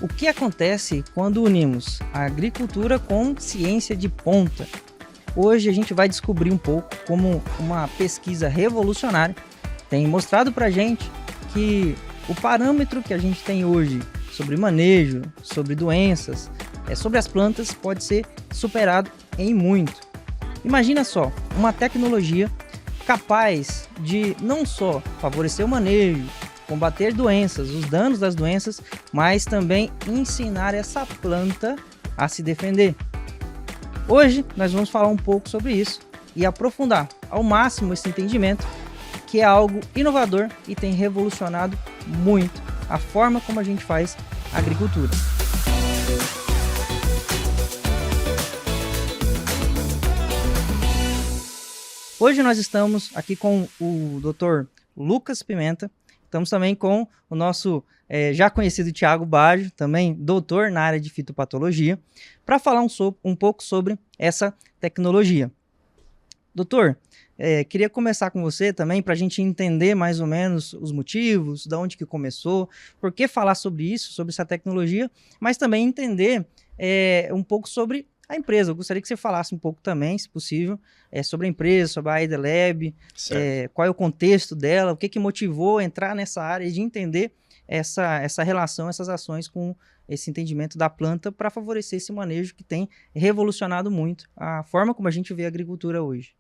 O que acontece quando unimos a agricultura com ciência de ponta? Hoje a gente vai descobrir um pouco como uma pesquisa revolucionária tem mostrado para a gente que o parâmetro que a gente tem hoje sobre manejo, sobre doenças, sobre as plantas pode ser superado em muito. Imagina só, uma tecnologia capaz de não só favorecer o manejo, combater doenças, os danos das doenças, mas também ensinar essa planta a se defender. Hoje nós vamos falar um pouco sobre isso e aprofundar ao máximo esse entendimento, que é algo inovador e tem revolucionado muito a forma como a gente faz agricultura. Hoje nós estamos aqui com o Dr. Lucas Pimenta, estamos também com o nosso já conhecido Thiago Baggio, também doutor na área de fitopatologia, para falar um pouco sobre essa tecnologia. Doutor, queria começar com você também para a gente entender mais ou menos os motivos, de onde que começou, por que falar sobre isso, sobre essa tecnologia, mas também entender um pouco sobre a empresa. Eu gostaria que você falasse um pouco também, se possível, sobre a empresa, sobre a IDLab, qual é o contexto dela, o que que motivou a entrar nessa área e de entender essa relação, essas ações com esse entendimento da planta para favorecer esse manejo que tem revolucionado muito a forma como a gente vê a agricultura hoje.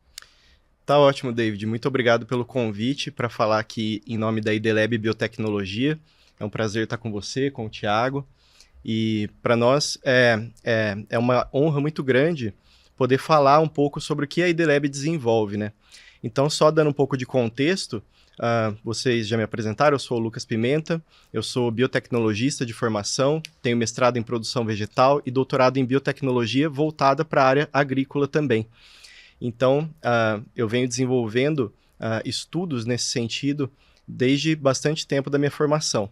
Tá ótimo, David. Muito obrigado pelo convite para falar aqui em nome da IDLab Biotecnologia. É um prazer estar com você, com o Thiago. E para nós é uma honra muito grande poder falar um pouco sobre o que a IDLab desenvolve, né? Então, só dando um pouco de contexto, vocês já me apresentaram, eu sou o Lucas Pimenta, eu sou biotecnologista de formação, tenho mestrado em produção vegetal e doutorado em biotecnologia voltada para a área agrícola também. Então, eu venho desenvolvendo estudos nesse sentido desde bastante tempo da minha formação.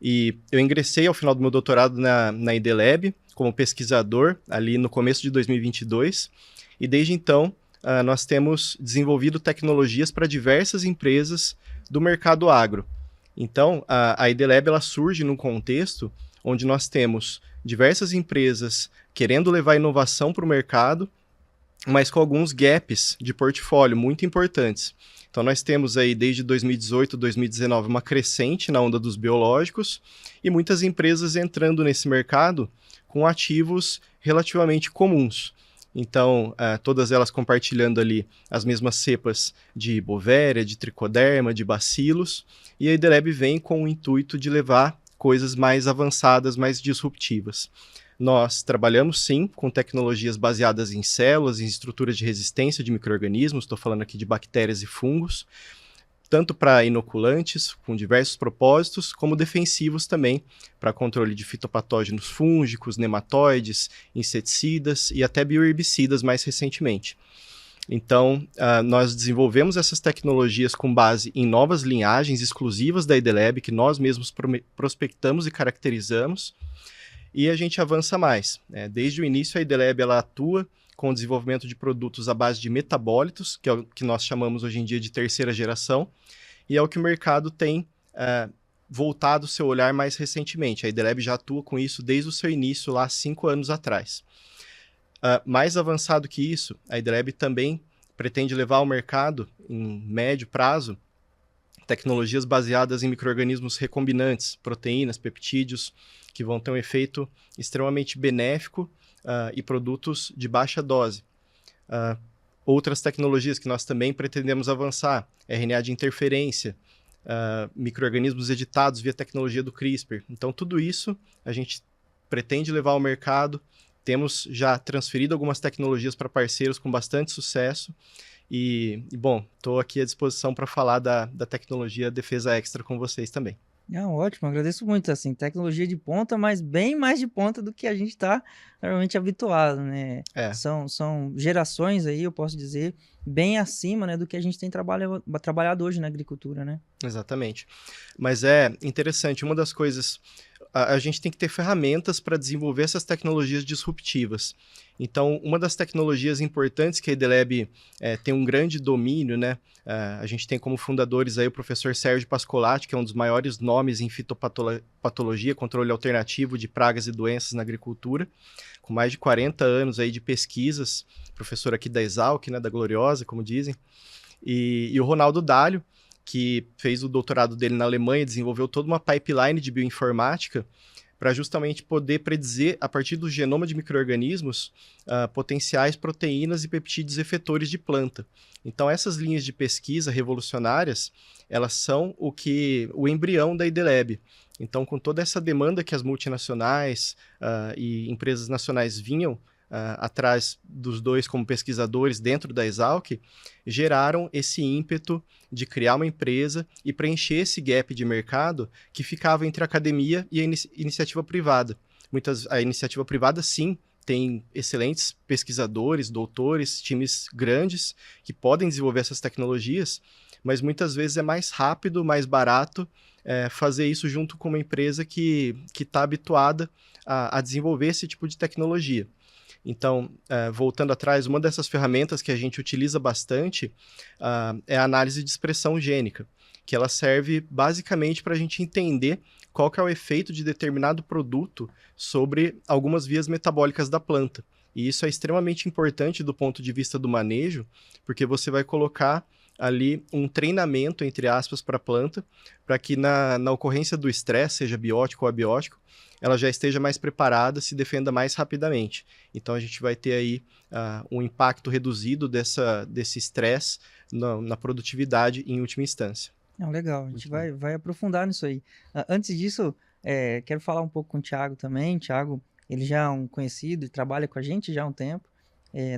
E eu ingressei ao final do meu doutorado na IDLab como pesquisador ali no começo de 2022 e desde então nós temos desenvolvido tecnologias para diversas empresas do mercado agro. Então, a IDLab ela surge num contexto onde nós temos diversas empresas querendo levar inovação para o mercado, mas com alguns gaps de portfólio muito importantes. Então, nós temos aí, desde 2018, 2019, uma crescente na onda dos biológicos e muitas empresas entrando nesse mercado com ativos relativamente comuns. Então, todas elas compartilhando ali as mesmas cepas de Bovéria, de Tricoderma, de bacilos, e a IDLab vem com o intuito de levar coisas mais avançadas, mais disruptivas. Nós trabalhamos, sim, com tecnologias baseadas em células, em estruturas de resistência de micro-organismos, estou falando aqui de bactérias e fungos, tanto para inoculantes, com diversos propósitos, como defensivos também, para controle de fitopatógenos fúngicos, nematóides, inseticidas e até bioherbicidas mais recentemente. Então, nós desenvolvemos essas tecnologias com base em novas linhagens exclusivas da IDLab, que nós mesmos prospectamos e caracterizamos, e a gente avança mais. Desde o início, a IDLab ela atua com o desenvolvimento de produtos à base de metabólitos, que é o que nós chamamos hoje em dia de terceira geração, e é o que o mercado tem voltado o seu olhar mais recentemente. A IDLab já atua com isso desde o seu início, lá 5 anos atrás. Mais avançado que isso, a IDLab também pretende levar ao mercado, em médio prazo, tecnologias baseadas em micro-organismos recombinantes, proteínas, peptídeos, que vão ter um efeito extremamente benéfico e produtos de baixa dose. Outras tecnologias que nós também pretendemos avançar, RNA de interferência, micro-organismos editados via tecnologia do CRISPR. Então, tudo isso a gente pretende levar ao mercado. Temos já transferido algumas tecnologias para parceiros com bastante sucesso. Bom, estou aqui à disposição para falar da tecnologia Defesa Extra com vocês também. Ótimo, agradeço muito, assim, tecnologia de ponta, mas bem mais de ponta do que a gente está normalmente habituado, né? São gerações aí, eu posso dizer, bem acima, né, do que a gente tem trabalhado hoje na agricultura, né? Exatamente. Mas é interessante, uma das coisas, a gente tem que ter ferramentas para desenvolver essas tecnologias disruptivas. Então, uma das tecnologias importantes que a IDLab tem um grande domínio, né? A gente tem como fundadores aí o professor Sérgio Pascolati, que é um dos maiores nomes em fitopatologia, controle alternativo de pragas e doenças na agricultura, com mais de 40 anos aí de pesquisas, professor aqui da Exalc, né, da Gloriosa, como dizem, e o Ronaldo Dálio, que fez o doutorado dele na Alemanha, desenvolveu toda uma pipeline de bioinformática para justamente poder predizer, a partir do genoma de micro-organismos, potenciais proteínas e peptídeos efetores de planta. Então, essas linhas de pesquisa revolucionárias, elas são o embrião da IDLab. Então, com toda essa demanda que as multinacionais e empresas nacionais vinham atrás dos dois como pesquisadores dentro da Exalc, geraram esse ímpeto de criar uma empresa e preencher esse gap de mercado que ficava entre a academia e a iniciativa privada. A iniciativa privada, sim, tem excelentes pesquisadores, doutores, times grandes que podem desenvolver essas tecnologias, mas muitas vezes é mais rápido, mais barato fazer isso junto com uma empresa que está habituada a desenvolver esse tipo de tecnologia. Então, voltando atrás, uma dessas ferramentas que a gente utiliza bastante é a análise de expressão gênica, que ela serve basicamente para a gente entender qual que é o efeito de determinado produto sobre algumas vias metabólicas da planta. E isso é extremamente importante do ponto de vista do manejo, porque você vai colocar ali um treinamento, entre aspas, para a planta, para que na ocorrência do estresse, seja biótico ou abiótico, ela já esteja mais preparada, se defenda mais rapidamente. Então, a gente vai ter aí um impacto reduzido desse estresse na produtividade em última instância. Legal, a gente vai aprofundar nisso aí. Antes disso, quero falar um pouco com o Thiago também. Thiago, ele já é um conhecido e trabalha com a gente já há um tempo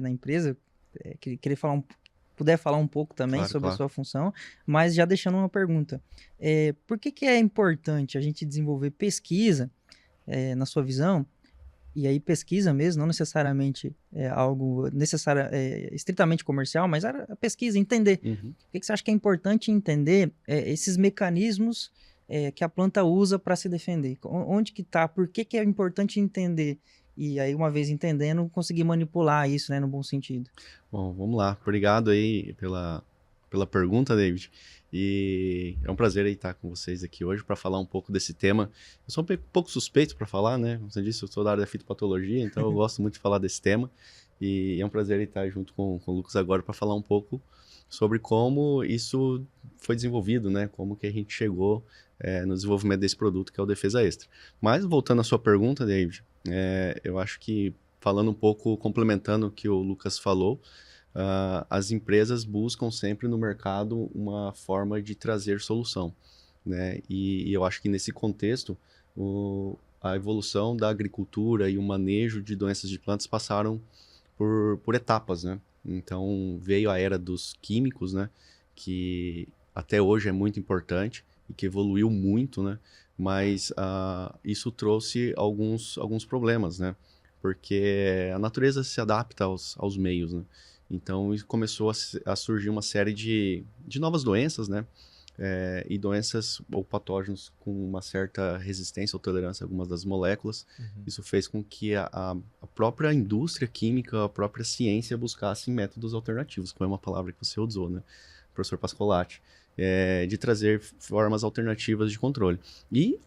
na empresa. Puder falar um pouco também sobre a sua função, mas já deixando uma pergunta. Por que é importante a gente desenvolver pesquisa, na sua visão, e aí pesquisa mesmo, não necessariamente algo necessário, estritamente comercial, mas a pesquisa, entender. Uhum. Por que você acha que é importante entender esses mecanismos que a planta usa para se defender? Onde que está? Por que é importante entender? E aí, uma vez entendendo, conseguir manipular isso, né, no bom sentido. Bom, vamos lá. Obrigado aí pela pergunta, David. E é um prazer aí estar com vocês aqui hoje para falar um pouco desse tema. Eu sou um pouco suspeito para falar, né? Como você disse, eu sou da área da fitopatologia, então eu gosto muito de falar desse tema. E é um prazer estar junto com o Lucas agora para falar um pouco sobre como isso foi desenvolvido, né? Como que a gente chegou no desenvolvimento desse produto, que é o Defesa Extra. Mas, voltando à sua pergunta, David, eu acho que, falando um pouco, complementando o que o Lucas falou, as empresas buscam sempre no mercado uma forma de trazer solução, né? E eu acho que nesse contexto, a evolução da agricultura e o manejo de doenças de plantas passaram por etapas, né? Então, veio a era dos químicos, né? Que até hoje é muito importante e que evoluiu muito, né? Mas isso trouxe alguns problemas, né? Porque a natureza se adapta aos meios, né? Então, começou a surgir uma série de novas doenças, né? E doenças ou patógenos com uma certa resistência ou tolerância a algumas das moléculas. Uhum. Isso fez com que a própria indústria química, a própria ciência buscasse métodos alternativos, que é uma palavra que você usou, né, professor Pascolati, de trazer formas alternativas de controle. E,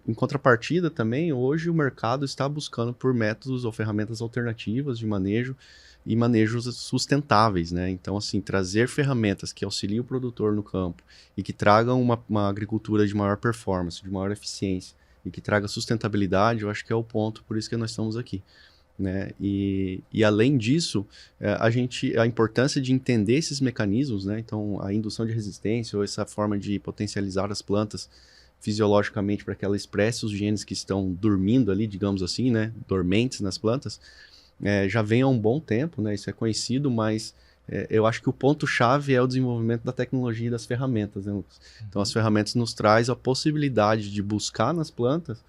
em contrapartida também, hoje o mercado está buscando por métodos ou ferramentas alternativas de manejo e manejos sustentáveis, né? Então, assim, trazer ferramentas que auxiliem o produtor no campo e que tragam uma agricultura de maior performance, de maior eficiência e que traga sustentabilidade, eu acho que é o ponto, por isso que nós estamos aqui, né? E além disso, a importância de entender esses mecanismos, né? Então, a indução de resistência ou essa forma de potencializar as plantas fisiologicamente para que ela expresse os genes que estão dormindo ali, digamos assim, né? Dormentes nas plantas, já vem há um bom tempo, né? Isso é conhecido, mas eu acho que o ponto-chave é o desenvolvimento da tecnologia e das ferramentas, né, Lucas? Então, as ferramentas nos traz a possibilidade de buscar nas plantas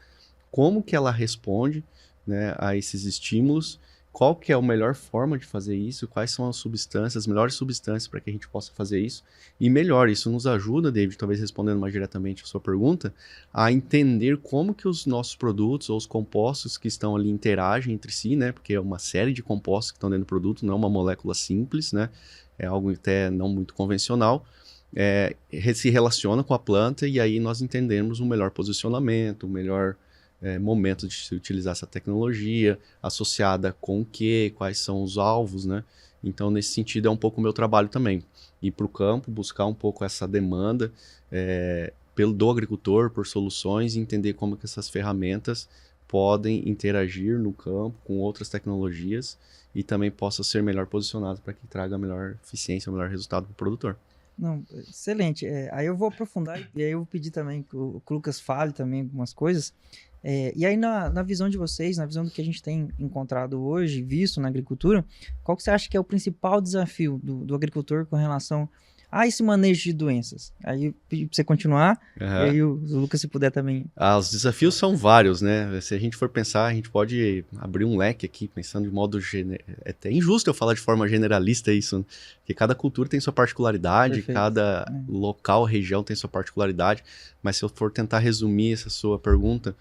como que ela responde, né, a esses estímulos qual que é a melhor forma de fazer isso, quais são as melhores substâncias para que a gente possa fazer isso. E melhor, isso nos ajuda, David, talvez respondendo mais diretamente a sua pergunta, a entender como que os nossos produtos ou os compostos que estão ali interagem entre si, né? Porque é uma série de compostos que estão dentro do produto, não é uma molécula simples, né? É algo até não muito convencional. Se relaciona com a planta e aí nós entendemos o melhor posicionamento, o melhor momento de se utilizar essa tecnologia, associada com o quê, quais são os alvos, né? Então, nesse sentido, é um pouco o meu trabalho também. Ir para o campo, buscar um pouco essa demanda do agricultor por soluções e entender como que essas ferramentas podem interagir no campo com outras tecnologias e também possa ser melhor posicionado para que traga melhor eficiência, melhor resultado para o produtor. Não, excelente. Aí eu vou aprofundar e aí eu vou pedir também que o Lucas fale também algumas coisas. E aí na visão de vocês, na visão do que a gente tem encontrado hoje, visto na agricultura, qual que você acha que é o principal desafio do agricultor com relação a esse manejo de doenças? Aí eu pedi para você continuar, e aí o Lucas, se puder também. Os desafios são vários, né? Se a gente for pensar, a gente pode abrir um leque aqui, pensando de modo... É até injusto eu falar de forma generalista isso, né? Porque cada cultura tem sua particularidade, Perfeito. cada local, região tem sua particularidade, mas se eu for tentar resumir essa sua pergunta,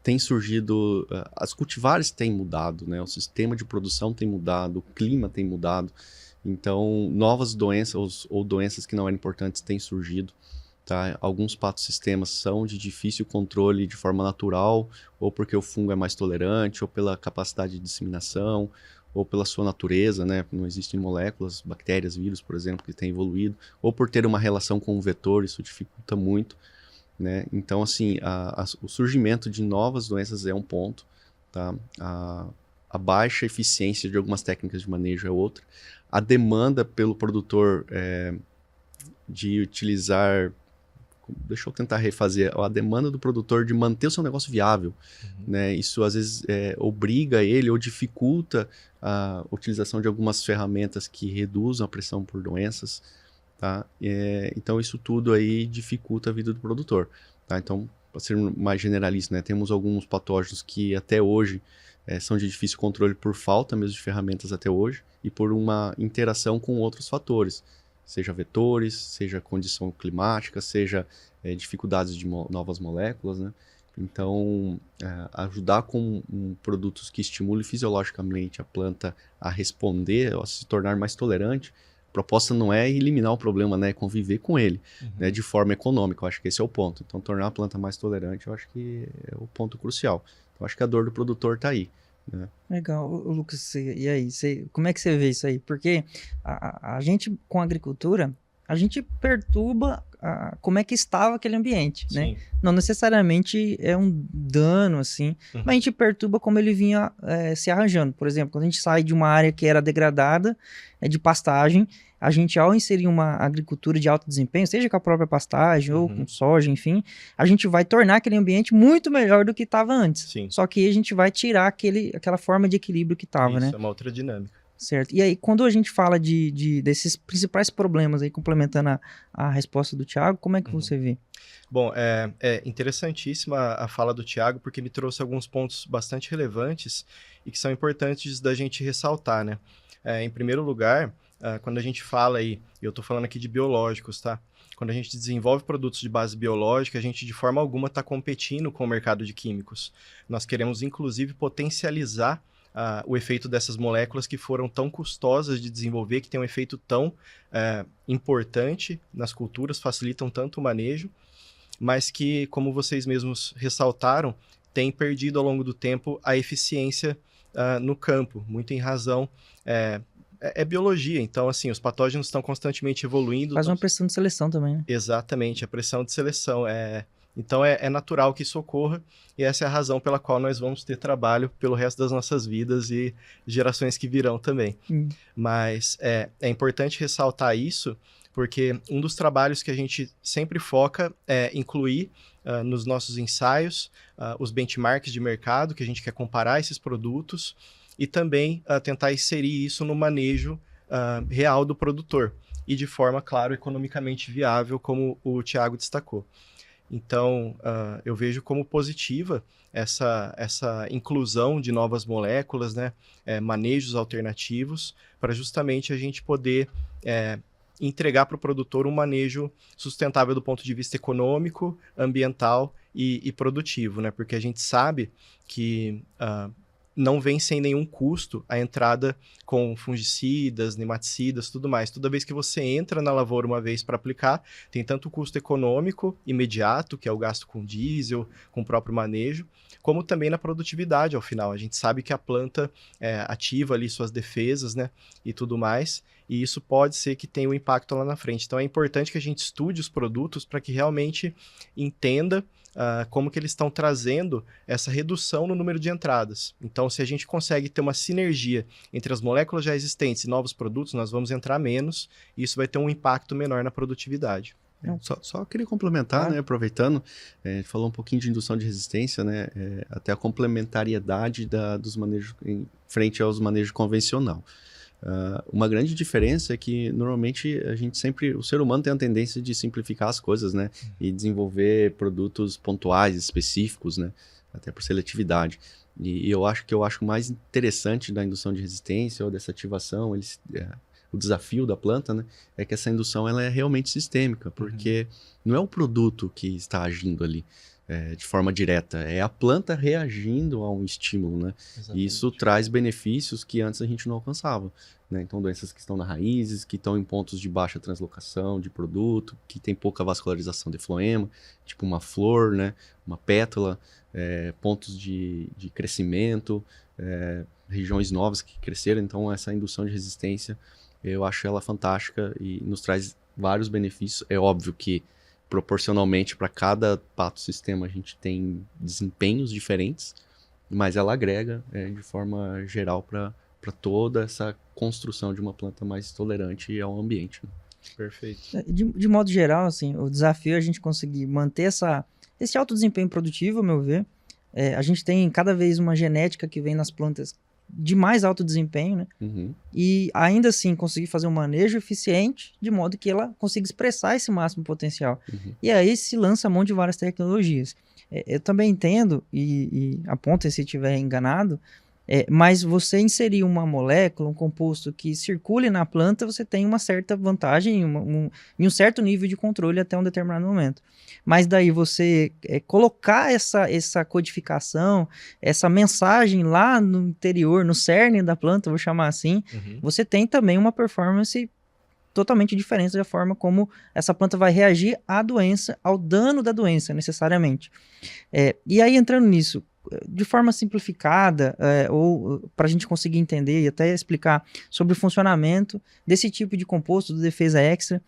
tem surgido... As cultivares têm mudado, né? O sistema de produção tem mudado, o clima tem mudado. Então, novas doenças ou doenças que não eram importantes têm surgido. Tá? Alguns patossistemas são de difícil controle de forma natural, ou porque o fungo é mais tolerante, ou pela capacidade de disseminação, ou pela sua natureza, né? Não existem moléculas, bactérias, vírus, por exemplo, que têm evoluído, ou por ter uma relação com o vetor, isso dificulta muito. Né? Então, assim, o surgimento de novas doenças é um ponto, tá? A baixa eficiência de algumas técnicas de manejo é outra. A demanda pelo produtor de utilizar... Deixa eu tentar refazer. A demanda do produtor de manter o seu negócio viável. Né? Isso, às vezes, obriga ele ou dificulta a utilização de algumas ferramentas que reduzam a pressão por doenças. Tá? Então, isso tudo aí dificulta a vida do produtor. Tá? Então, para ser mais generalista, né? Temos alguns patógenos que até hoje são de difícil controle por falta mesmo de ferramentas até hoje e por uma interação com outros fatores, seja vetores, seja condição climática, seja dificuldades de novas moléculas, né? Então, ajudar com produtos que estimulem fisiologicamente a planta a responder, a se tornar mais tolerante. A proposta não é eliminar o problema, né? É conviver com ele, né? De forma econômica. Eu acho que esse é o ponto. Então, tornar a planta mais tolerante, eu acho que é o ponto crucial. Eu acho que a dor do produtor está aí. Né? Legal. Lucas, e aí? Como é que você vê isso aí? Porque a gente, com a agricultura, a gente perturba como é que estava aquele ambiente, né? Não necessariamente é um dano, assim, mas a gente perturba como ele vinha se arranjando. Por exemplo, quando a gente sai de uma área que era degradada, de pastagem, a gente, ao inserir uma agricultura de alto desempenho, seja com a própria pastagem ou com soja, enfim, a gente vai tornar aquele ambiente muito melhor do que estava antes. Sim. Só que a gente vai tirar aquela forma de equilíbrio que estava, né? Isso é uma outra dinâmica. Certo. E aí, quando a gente fala desses principais problemas, aí, complementando a resposta do Thiago, como é que você vê? Bom, é interessantíssima a fala do Thiago, porque me trouxe alguns pontos bastante relevantes e que são importantes da gente ressaltar, né? Em primeiro lugar, quando a gente fala aí, eu estou falando aqui de biológicos, tá? Quando a gente desenvolve produtos de base biológica, a gente de forma alguma está competindo com o mercado de químicos. Nós queremos, inclusive, potencializar o efeito dessas moléculas que foram tão custosas de desenvolver, que tem um efeito tão importante nas culturas, facilitam tanto o manejo, mas que, como vocês mesmos ressaltaram, tem perdido ao longo do tempo a eficiência no campo, muito em razão... É biologia, então, assim, os patógenos estão constantemente evoluindo. Faz uma pressão de seleção também, né? Exatamente, a pressão de seleção. Então, é natural que isso ocorra, e essa é a razão pela qual nós vamos ter trabalho pelo resto das nossas vidas e gerações que virão também. Mas é importante ressaltar isso, porque um dos trabalhos que a gente sempre foca é incluir nos nossos ensaios os benchmarks de mercado, que a gente quer comparar esses produtos, e também tentar inserir isso no manejo real do produtor, e de forma, claro, economicamente viável, como o Thiago destacou. Então, eu vejo como positiva essa inclusão de novas moléculas, né, manejos alternativos, para justamente a gente poder entregar para o produtor um manejo sustentável do ponto de vista econômico, ambiental e produtivo, né? Porque a gente sabe que não vem sem nenhum custo a entrada com fungicidas, nematicidas, tudo mais. Toda vez que você entra na lavoura uma vez para aplicar, tem tanto o custo econômico imediato, que é o gasto com diesel, com o próprio manejo, como também na produtividade ao final. A gente sabe que a planta ativa ali suas defesas, né, e tudo mais, e isso pode ser que tenha um impacto lá na frente. Então é importante que a gente estude os produtos para que realmente entenda como que eles estão trazendo essa redução no número de entradas. Então, se a gente consegue ter uma sinergia entre as moléculas já existentes e novos produtos, nós vamos entrar menos e isso vai ter um impacto menor na produtividade. Só queria complementar, né, aproveitando, a gente falou um pouquinho de indução de resistência, né, até a complementariedade dos manejos em frente aos manejos convencional. Uma grande diferença é que normalmente o ser humano tem a tendência de simplificar as coisas, né, e desenvolver produtos pontuais, específicos, né, até por seletividade. E eu acho mais interessante da indução de resistência ou dessa ativação, o desafio da planta, né, é que essa indução ela é realmente sistêmica, porque não é o produto que está agindo ali de forma direta, é a planta reagindo a um estímulo, né? E isso traz benefícios que antes a gente não alcançava, né? Então, doenças que estão nas raízes, que estão em pontos de baixa translocação de produto, que tem pouca vascularização de floema, tipo uma flor, né? Uma pétala, pontos de crescimento, regiões novas que cresceram. Então, essa indução de resistência, eu acho ela fantástica e nos traz vários benefícios. É óbvio que proporcionalmente para cada pato-sistema a gente tem desempenhos diferentes, mas ela agrega de forma geral para toda essa construção de uma planta mais tolerante ao ambiente. Né? Perfeito. De modo geral, assim, o desafio é a gente conseguir manter esse alto desempenho produtivo, ao meu ver. A gente tem cada vez uma genética que vem nas plantas de mais alto desempenho, né? E ainda assim conseguir fazer um manejo eficiente de modo que ela consiga expressar esse máximo potencial. E aí se lança a mão de várias tecnologias. Eu também entendo, e apontem se estiver enganado, mas você inserir uma molécula, um composto que circule na planta, você tem uma certa vantagem e um certo nível de controle até um determinado momento. Mas daí você colocar essa codificação, essa mensagem lá no interior, no cerne da planta, vou chamar assim, você tem também uma performance totalmente diferente da forma como essa planta vai reagir à doença, ao dano da doença, necessariamente. E aí, entrando nisso, de forma simplificada, ou para a gente conseguir entender e até explicar sobre o funcionamento desse tipo de composto do Defesa Extra,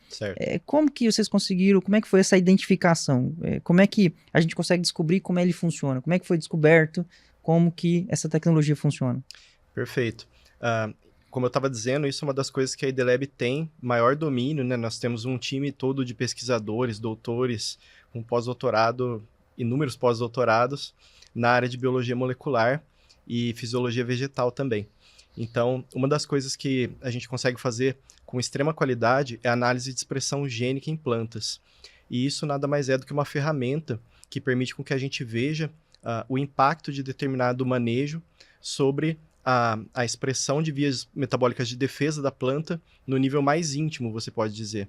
como que vocês conseguiram, como é que foi essa identificação? Como é que a gente consegue descobrir como ele funciona? Como é que foi descoberto como que essa tecnologia funciona? Perfeito. Como eu estava dizendo, isso é uma das coisas que a IDLab tem maior domínio, né? Nós temos um time todo de pesquisadores, doutores, com pós-doutorado, inúmeros pós-doutorados na área de biologia molecular e fisiologia vegetal também. Então, uma das coisas que a gente consegue fazer com extrema qualidade é a análise de expressão gênica em plantas. E isso nada mais é do que uma ferramenta que permite com que a gente veja o impacto de determinado manejo sobre a expressão de vias metabólicas de defesa da planta no nível mais íntimo, você pode dizer.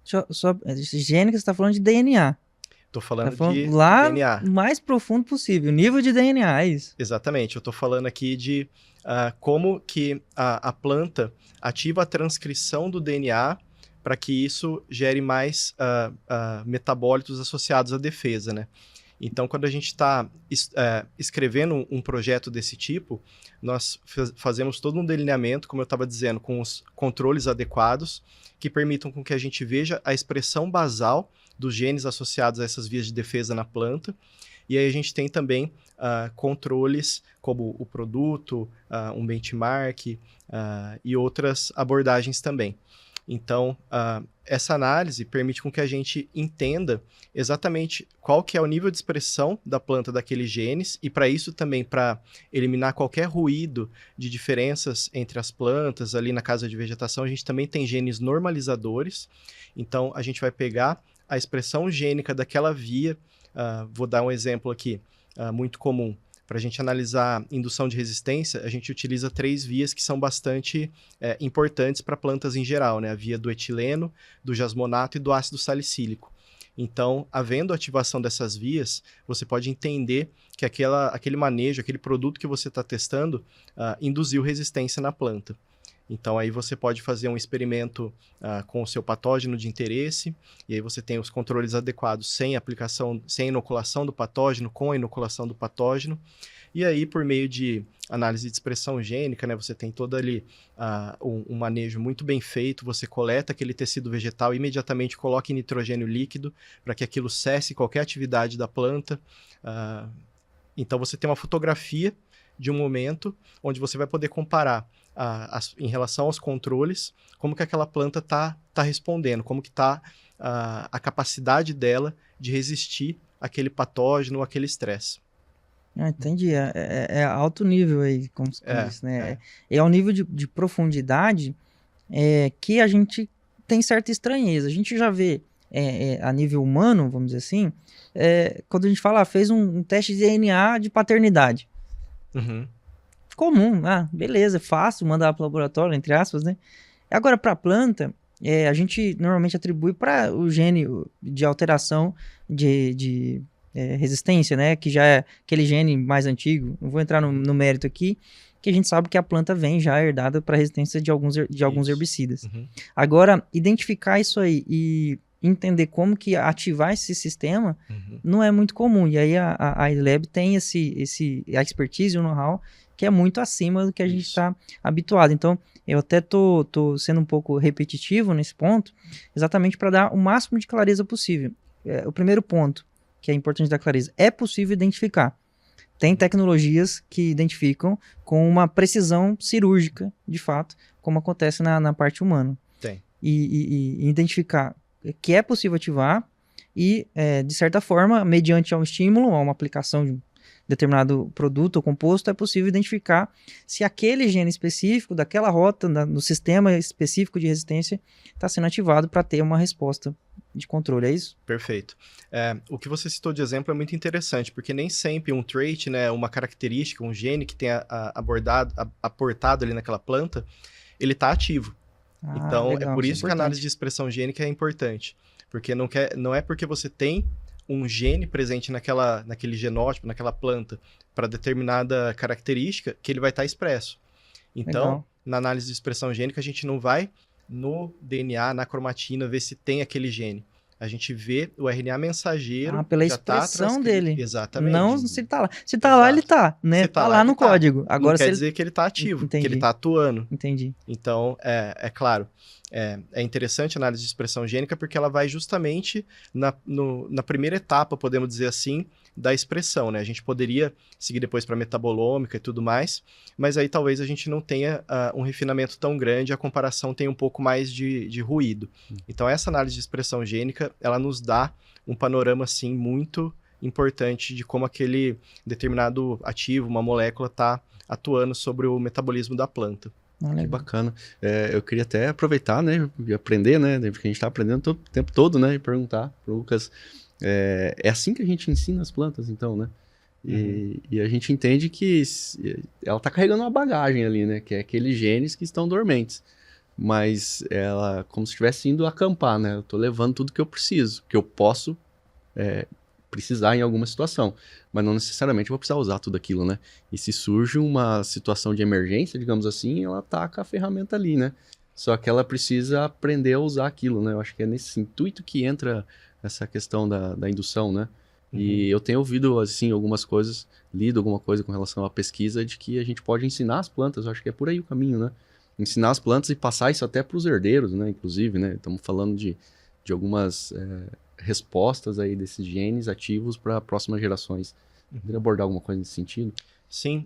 Gênica, você está falando de DNA. Estou falando de lá DNA. Mais profundo possível, nível de DNA, é isso. Exatamente, eu estou falando aqui de como que a planta ativa a transcrição do DNA para que isso gere mais metabólitos associados à defesa, né? Então, quando a gente está escrevendo um projeto desse tipo, nós fazemos todo um delineamento, como eu estava dizendo, com os controles adequados, que permitam com que a gente veja a expressão basal dos genes associados a essas vias de defesa na planta. E aí a gente tem também controles como o produto, um benchmark e outras abordagens também. Então, essa análise permite com que a gente entenda exatamente qual que é o nível de expressão da planta daqueles genes e para isso também, para eliminar qualquer ruído de diferenças entre as plantas, ali na casa de vegetação, a gente também tem genes normalizadores. Então, a gente vai pegar a expressão gênica daquela via. Vou dar um exemplo aqui, muito comum. Para a gente analisar indução de resistência, a gente utiliza 3 vias que são bastante importantes para plantas em geral, né? A via do etileno, do jasmonato e do ácido salicílico. Então, havendo ativação dessas vias, você pode entender que aquele manejo, aquele produto que você está testando, induziu resistência na planta. Então, aí você pode fazer um experimento com o seu patógeno de interesse, e aí você tem os controles adequados sem aplicação, sem inoculação do patógeno, com a inoculação do patógeno. E aí, por meio de análise de expressão gênica, né, você tem todo ali um manejo muito bem feito, você coleta aquele tecido vegetal e imediatamente coloca em nitrogênio líquido para que aquilo cesse qualquer atividade da planta. Então, você tem uma fotografia de um momento onde você vai poder comparar em relação aos controles, como que aquela planta está respondendo, como que está a capacidade dela de resistir àquele patógeno, àquele estresse. Entendi. É alto nível aí, como se diz, né? É um nível de profundidade que a gente tem certa estranheza. A gente já vê a nível humano, vamos dizer assim, quando a gente fala, fez um teste de DNA de paternidade. Uhum. Comum, beleza, fácil mandar para o laboratório, entre aspas, né? Agora, para a planta, a gente normalmente atribui para o gene de alteração de resistência, né? Que já é aquele gene mais antigo. Não vou entrar no mérito aqui, que a gente sabe que a planta vem já herdada para resistência de alguns herbicidas. Uhum. Agora, identificar isso aí e entender como que ativar esse sistema não é muito comum. E aí a iLab tem a expertise, o know-how, que é muito acima do que a gente está habituado. Então, eu até tô sendo um pouco repetitivo nesse ponto, exatamente para dar o máximo de clareza possível. O primeiro ponto, que é importante dar clareza, é possível identificar. Tem tecnologias que identificam com uma precisão cirúrgica, de fato, como acontece na parte humana. Tem. E identificar que é possível ativar e, de certa forma, mediante um estímulo, a uma aplicação de um determinado produto ou composto, é possível identificar se aquele gene específico daquela rota, no sistema específico de resistência, está sendo ativado para ter uma resposta de controle, é isso? Perfeito. O que você citou de exemplo é muito interessante, porque nem sempre um trait, né, uma característica, um gene que tenha aportado ali naquela planta, ele está ativo. Então, legal, é por isso que a importante. análise de expressão gênica é importante, porque não é porque você tem um gene presente naquele genótipo, naquela planta, para determinada característica, que ele vai estar expresso. Então, Legal. na análise de expressão gênica, a gente não vai no DNA, na cromatina, ver se tem aquele gene. A gente vê o RNA mensageiro. Pela já tá expressão transcrito. dele. Exatamente. Não se ele tá lá. Se tá lá, ele tá, né? Se Tá lá no código. Agora, não se quer ele... dizer que ele está ativo, Entendi. que ele está atuando. Entendi. Então, é claro, é interessante a análise de expressão gênica porque ela vai justamente na primeira etapa, podemos dizer assim, da expressão, né? A gente poderia seguir depois para metabolômica e tudo mais, mas aí talvez a gente não tenha um refinamento tão grande, a comparação tem um pouco mais de ruído. Então, essa análise de expressão gênica, ela nos dá um panorama, assim, muito importante de como aquele determinado ativo, uma molécula, está atuando sobre o metabolismo da planta. Que bacana. Eu queria até aproveitar, né, e aprender, né, porque a gente está aprendendo o tempo todo, né, e perguntar para o Lucas, é assim que a gente ensina as plantas, então, né? E a gente entende que ela está carregando uma bagagem ali, né, que é aqueles genes que estão dormentes, mas ela, como se estivesse indo acampar, né, eu estou levando tudo que eu preciso, que eu posso precisar em alguma situação, mas não necessariamente vou precisar usar tudo aquilo, né? E se surge uma situação de emergência, digamos assim, ela taca a ferramenta ali, né? Só que ela precisa aprender a usar aquilo, né? Eu acho que é nesse intuito que entra essa questão da indução, né? E eu tenho ouvido, assim, algumas coisas, lido alguma coisa com relação à pesquisa de que a gente pode ensinar as plantas, eu acho que é por aí o caminho, né? Ensinar as plantas e passar isso até para os herdeiros, né? Inclusive, né? Estamos falando de algumas respostas aí desses genes ativos para próximas gerações. Poderia abordar alguma coisa nesse sentido? Sim,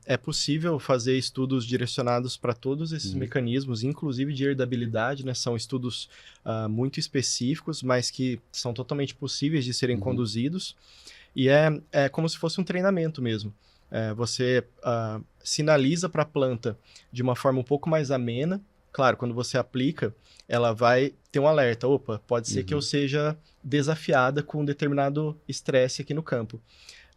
é possível fazer estudos direcionados para todos esses mecanismos, inclusive de herdabilidade, né? São estudos muito específicos, mas que são totalmente possíveis de serem conduzidos. E é como se fosse um treinamento mesmo. Você sinaliza para a planta de uma forma um pouco mais amena Claro, quando você aplica, ela vai ter um alerta. Opa, pode ser que eu seja desafiada com um determinado estresse aqui no campo.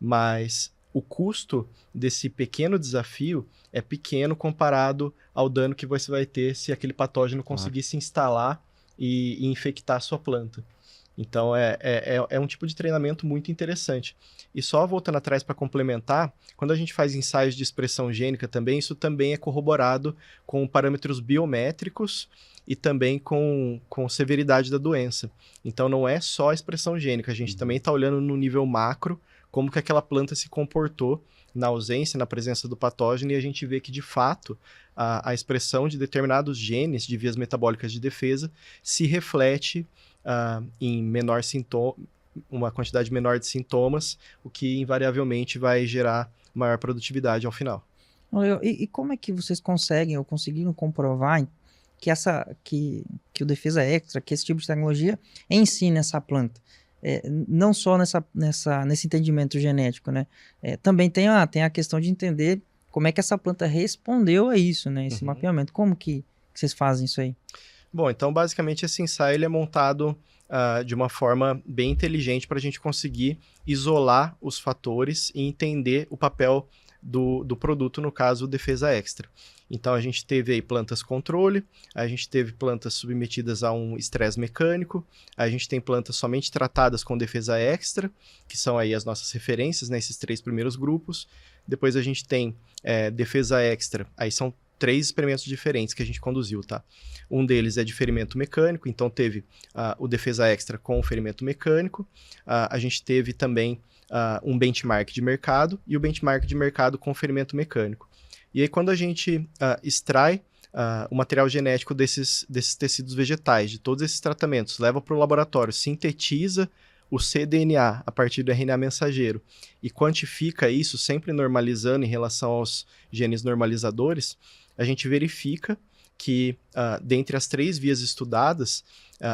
Mas o custo desse pequeno desafio é pequeno comparado ao dano que você vai ter se aquele patógeno conseguir se instalar e infectar a sua planta. Então, é um tipo de treinamento muito interessante. E só voltando atrás para complementar, quando a gente faz ensaios de expressão gênica também, isso também é corroborado com parâmetros biométricos e também com severidade da doença. Então, não é só a expressão gênica, a gente também está olhando no nível macro, como que aquela planta se comportou na ausência, na presença do patógeno, e a gente vê que, de fato, a expressão de determinados genes de vias metabólicas de defesa se reflete em uma quantidade menor de sintomas, o que invariavelmente vai gerar maior produtividade ao final. E como é que vocês conseguem ou conseguiram comprovar que o Defesa Extra, que esse tipo de tecnologia ensina essa planta? Não só nesse entendimento genético, né? Também tem a questão de entender como é que essa planta respondeu a isso, né? Esse mapeamento. Como que vocês fazem isso aí? Bom, então basicamente esse ensaio ele é montado de uma forma bem inteligente para a gente conseguir isolar os fatores e entender o papel do produto, no caso, Defesa Extra. Então a gente teve aí plantas controle, a gente teve plantas submetidas a um estresse mecânico, a gente tem plantas somente tratadas com Defesa Extra, que são aí as nossas referências nesses 3 primeiros grupos. Depois a gente tem Defesa Extra, aí são 3 experimentos diferentes que a gente conduziu, tá? Um deles é de ferimento mecânico, então teve o Defesa Extra com o ferimento mecânico. A gente teve também um benchmark de mercado e o benchmark de mercado com ferimento mecânico. E aí, quando a gente extrai o material genético desses tecidos vegetais, de todos esses tratamentos, leva para o laboratório, sintetiza o cDNA a partir do RNA mensageiro e quantifica isso, sempre normalizando em relação aos genes normalizadores, a gente verifica que, dentre as 3 vias estudadas,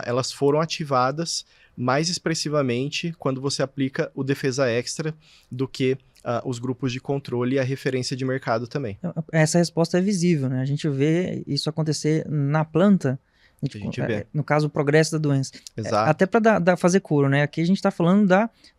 elas foram ativadas mais expressivamente quando você aplica o Defesa Extra do que os grupos de controle e a referência de mercado também. Essa resposta é visível, né? A gente vê isso acontecer na planta, A gente vê. no caso, o progresso da doença. Exato. Até para fazer cura, né? Aqui a gente está falando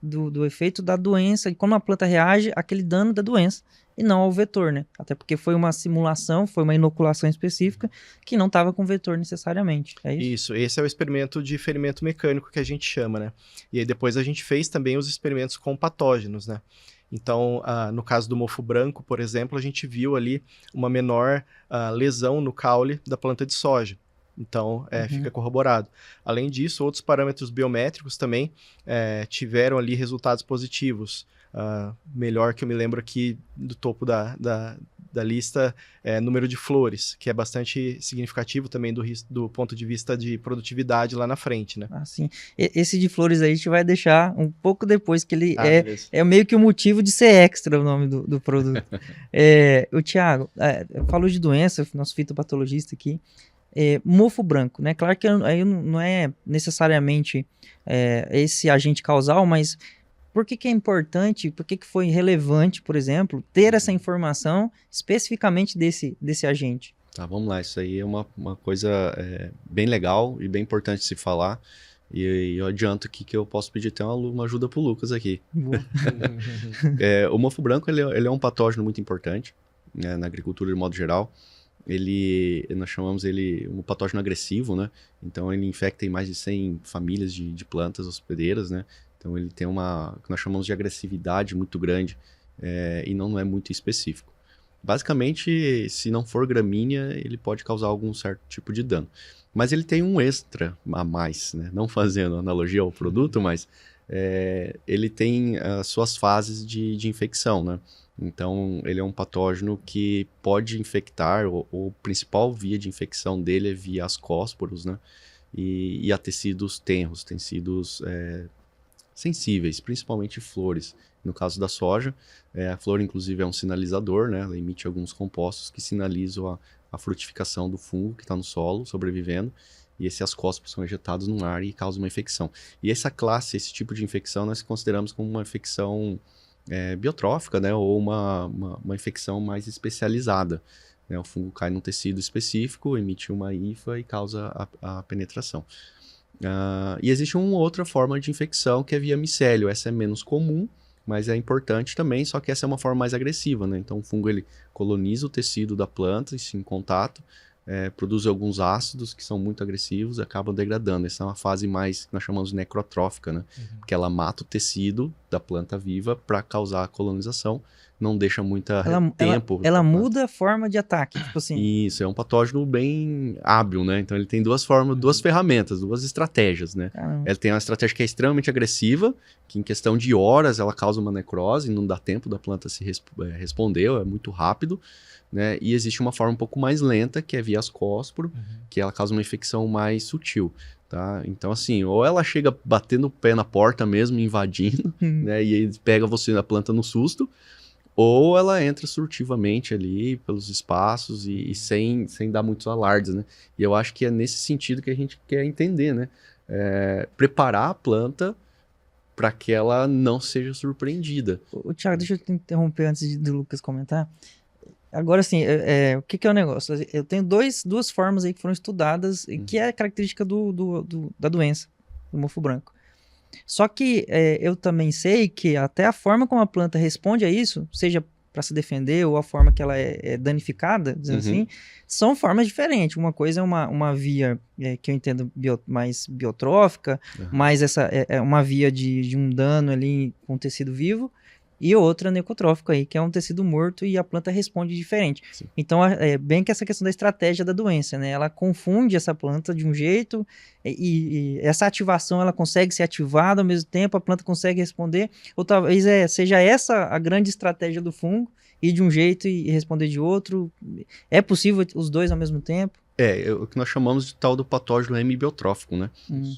do efeito da doença e como a planta reage àquele dano da doença e não ao vetor, né? Até porque foi uma simulação, foi uma inoculação específica que não estava com vetor necessariamente. É isso? Isso, esse é o experimento de ferimento mecânico que a gente chama, né? E aí depois a gente fez também os experimentos com patógenos, né? Então, no caso do mofo branco, por exemplo, a gente viu ali uma menor lesão no caule da planta de soja. Então, fica corroborado. Além disso, outros parâmetros biométricos também tiveram ali resultados positivos. Melhor que eu me lembro aqui do topo da lista número de flores, que é bastante significativo também do ponto de vista de produtividade lá na frente, né? Assim, esse de flores aí a gente vai deixar um pouco depois, que ele é meio que o motivo de ser extra o nome do produto. O Thiago falou de doença, nosso fitopatologista aqui, mofo branco, né? Claro que aí não é necessariamente esse agente causal, mas por que é importante, por que foi relevante, por exemplo, ter essa informação especificamente desse agente? Tá, vamos lá. Isso aí é uma coisa bem legal e bem importante de se falar. E eu adianto aqui que eu posso pedir até uma ajuda pro Lucas aqui. O mofo branco ele é um patógeno muito importante, né, na agricultura de modo geral. Nós chamamos ele um patógeno agressivo, né? Então ele infecta em mais de 100 famílias de plantas hospedeiras, né? Então ele tem uma que nós chamamos de agressividade muito grande e não é muito específico. Basicamente, se não for gramínea, ele pode causar algum certo tipo de dano. Mas ele tem um extra a mais, né? Não fazendo analogia ao produto, mas ele tem as suas fases de infecção, né? Então, ele é um patógeno que pode infectar, o principal via de infecção dele é via ascósporos, né? E a tecidos tenros, tecidos sensíveis, principalmente flores. No caso da soja, a flor, inclusive, é um sinalizador, né? Ela emite alguns compostos que sinalizam a frutificação do fungo que está no solo, sobrevivendo, e esses ascósporos são ejetados no ar e causam uma infecção. E esse tipo de infecção, nós consideramos como uma infecção biotrófica, né? Ou uma infecção mais especializada. né? O fungo cai num tecido específico, emite uma hifa e causa a penetração. E existe uma outra forma de infecção que é via micélio. Essa é menos comum, mas é importante também, só que essa é uma forma mais agressiva, né? Então o fungo ele coloniza o tecido da planta em contato, produz alguns ácidos que são muito agressivos e acabam degradando. Essa é uma fase mais que nós chamamos de necrotrófica, né? Porque ela mata o tecido da planta viva para causar a colonização, não deixa muito tempo. Ela muda a forma de ataque, tipo assim. Isso, é um patógeno bem hábil, né? Então ele tem duas formas, duas ferramentas, duas estratégias, né? Ele tem uma estratégia que é extremamente agressiva, que em questão de horas ela causa uma necrose, não dá tempo da planta se responder, é muito rápido, né? E existe uma forma um pouco mais lenta, que é via ascósporo, que ela causa uma infecção mais sutil. Tá? Então, assim, ou ela chega batendo o pé na porta mesmo, invadindo, né? E aí pega você na planta no susto, ou ela entra surtivamente ali pelos espaços e sem dar muitos alardes, né? E eu acho que é nesse sentido que a gente quer entender, né? Preparar a planta para que ela não seja surpreendida. Thiago, deixa eu te interromper antes do Lucas comentar. Agora, assim, o que é o negócio? Eu tenho duas formas aí que foram estudadas, que é característica da doença, do mofo branco. Só que eu também sei que até a forma como a planta responde a isso, seja para se defender ou a forma que ela é danificada, dizendo assim, são formas diferentes. Uma coisa é uma via que eu entendo mais biotrófica, mais essa é uma via de um dano ali com tecido vivo, e outra necrotrófica aí, que é um tecido morto e a planta responde diferente. Sim. Então, é bem que essa questão da estratégia da doença, né? Ela confunde essa planta de um jeito e essa ativação, ela consegue ser ativada ao mesmo tempo, a planta consegue responder, ou talvez seja essa a grande estratégia do fungo, ir de um jeito e responder de outro. É possível os dois ao mesmo tempo? O que nós chamamos de tal do patógeno hemibiotrófico, né?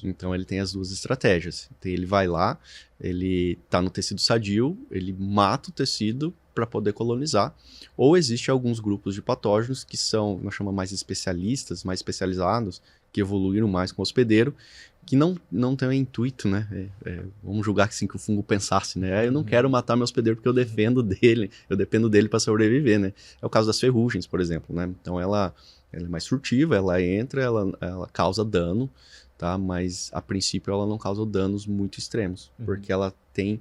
Então ele tem as duas estratégias. Então, ele vai lá, ele tá no tecido sadio, ele mata o tecido para poder colonizar. Ou existe alguns grupos de patógenos que são, nós chamamos mais especialistas, mais especializados, que evoluíram mais com o hospedeiro, que não tem o intuito, né? Vamos julgar que, assim, que o fungo pensasse, né? Eu não quero matar meu hospedeiro porque eu dependo dele para sobreviver, né? É o caso das ferrugens, por exemplo, né? Então ela é mais furtiva, ela entra, ela causa dano, tá? Mas a princípio ela não causa danos muito extremos, porque ela tem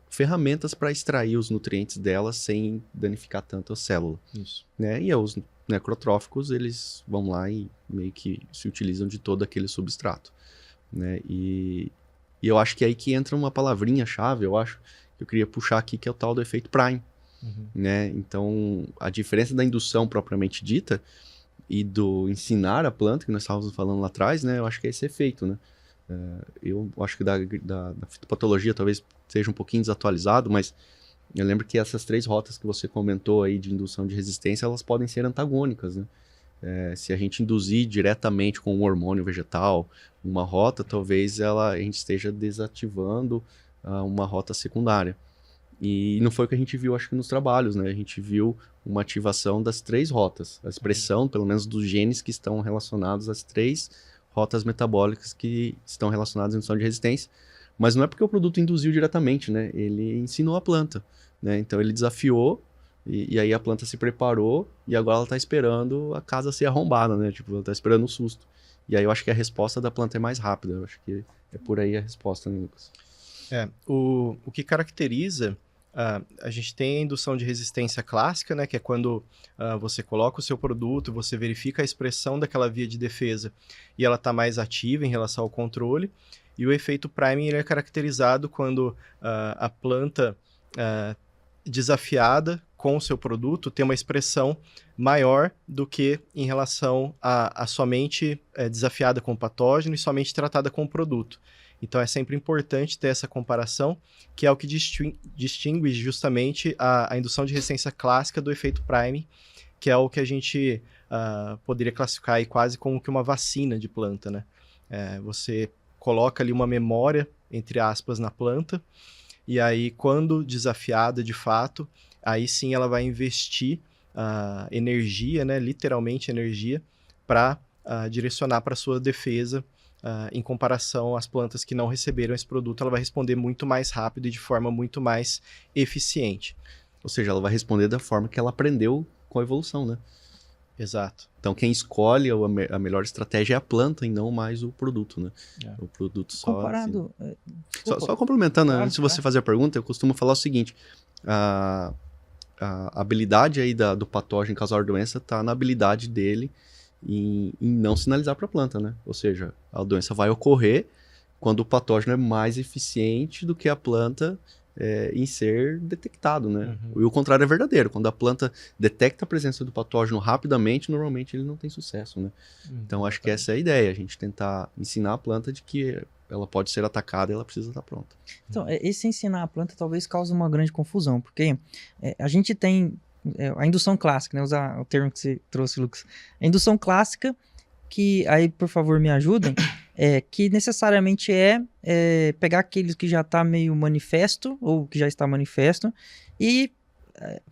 ferramentas para extrair os nutrientes dela sem danificar tanto a célula. Isso. Né? E os necrotróficos, eles vão lá e meio que se utilizam de todo aquele substrato. Né? E eu acho que é aí que entra uma palavrinha-chave, eu acho, que eu queria puxar aqui, que é o tal do efeito Prime. Né? Então, a diferença da indução propriamente dita e do ensinar a planta, que nós estávamos falando lá atrás, né? Eu acho que é esse efeito, né? Eu acho que da fitopatologia talvez seja um pouquinho desatualizado, mas eu lembro que essas 3 rotas que você comentou aí de indução de resistência, elas podem ser antagônicas, né? Se a gente induzir diretamente com um hormônio vegetal uma rota, talvez a gente esteja desativando uma rota secundária. E não foi o que a gente viu, acho que nos trabalhos, né? A gente viu uma ativação das 3 rotas, a expressão, pelo menos, dos genes que estão relacionados às 3 rotas metabólicas que estão relacionadas à indução de resistência. Mas não é porque o produto induziu diretamente, né? Ele ensinou a planta, né? Então ele desafiou e aí a planta se preparou e agora ela está esperando a casa ser arrombada, né? Tipo, ela está esperando o susto. E aí eu acho que a resposta da planta é mais rápida. Eu acho que é por aí a resposta, né, Lucas? O que caracteriza, a gente tem a indução de resistência clássica, né, que é quando você coloca o seu produto, você verifica a expressão daquela via de defesa e ela está mais ativa em relação ao controle, e o efeito priming ele é caracterizado quando a planta desafiada com o seu produto tem uma expressão maior do que em relação a somente desafiada com o patógeno e somente tratada com o produto. Então é sempre importante ter essa comparação, que é o que distingue justamente a indução de resistência clássica do efeito priming, que é o que a gente poderia classificar aí quase como que uma vacina de planta, né? Você coloca ali uma memória, entre aspas, na planta, e aí quando desafiada de fato, aí sim ela vai investir energia, né? Literalmente energia, para direcionar para a sua defesa. Em comparação às plantas que não receberam esse produto, ela vai responder muito mais rápido e de forma muito mais eficiente. Ou seja, ela vai responder da forma que ela aprendeu com a evolução, né? Exato. Então, quem escolhe a melhor estratégia é a planta e não mais o produto, né? O produto só... Comparado... Assim. Só complementando, Claro, antes de você fazer a pergunta, eu costumo falar o seguinte, a habilidade aí do patógeno causar doença está na habilidade dele em não sinalizar para a planta, né? Ou seja, a doença vai ocorrer quando o patógeno é mais eficiente do que a planta em ser detectado, né? Uhum. E o contrário é verdadeiro. Quando a planta detecta a presença do patógeno rapidamente, normalmente ele não tem sucesso, né? Então, acho que essa é a ideia, a gente tentar ensinar a planta de que ela pode ser atacada e ela precisa estar pronta. Então, esse ensinar a planta talvez cause uma grande confusão, porque a gente tem a indução clássica, né? Usar o termo que você trouxe, Lucas. A indução clássica, que aí, por favor, me ajudem, que necessariamente pegar aqueles que já está meio manifesto, ou que já está manifesto, e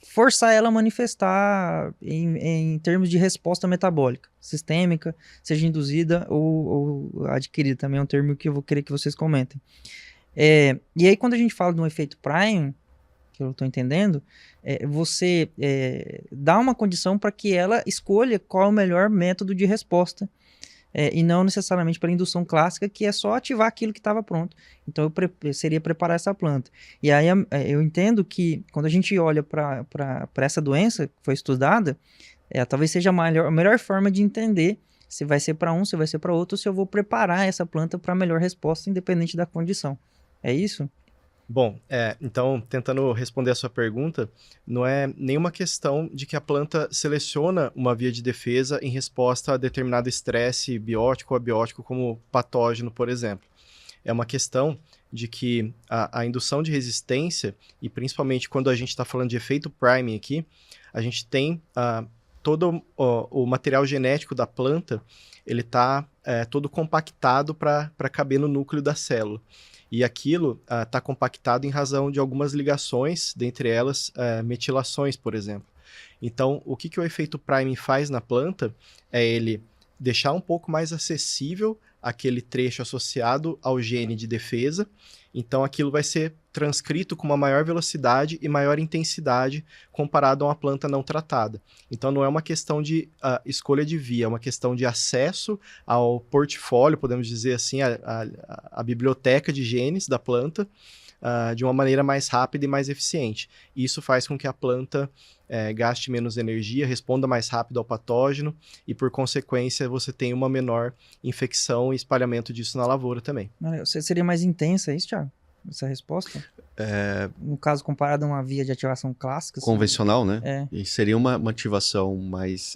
forçar ela a manifestar em termos de resposta metabólica, sistêmica, seja induzida ou adquirida, também é um termo que eu vou querer que vocês comentem. E aí, quando a gente fala de um efeito Prime, que eu estou entendendo, você dá uma condição para que ela escolha qual é o melhor método de resposta, e não necessariamente para indução clássica, que é só ativar aquilo que estava pronto. Então, seria preparar essa planta. E aí, eu entendo que, quando a gente olha para essa doença que foi estudada, talvez seja a melhor forma de entender se vai ser para um, se vai ser para outro, ou se eu vou preparar essa planta para a melhor resposta, independente da condição. É isso? Bom, então, tentando responder a sua pergunta, não é nenhuma questão de que a planta seleciona uma via de defesa em resposta a determinado estresse biótico ou abiótico, como patógeno, por exemplo. É uma questão de que a indução de resistência, e principalmente quando a gente está falando de efeito priming aqui, a gente tem todo o material genético da planta, ele está todo compactado para caber no núcleo da célula. E aquilo está compactado em razão de algumas ligações, dentre elas metilações, por exemplo. Então, o que o efeito priming faz na planta é ele deixar um pouco mais acessível aquele trecho associado ao gene de defesa. Então, aquilo vai ser transcrito com uma maior velocidade e maior intensidade comparado a uma planta não tratada. Então, não é uma questão de escolha de via, é uma questão de acesso ao portfólio, podemos dizer assim, a biblioteca de genes da planta, de uma maneira mais rápida e mais eficiente. Isso faz com que a planta gaste menos energia, responda mais rápido ao patógeno e, por consequência, você tenha uma menor infecção e espalhamento disso na lavoura também. Seria mais intensa isso, Thiago? Essa resposta? No caso, comparado a uma via de ativação clássica? Convencional, né? E seria uma ativação mais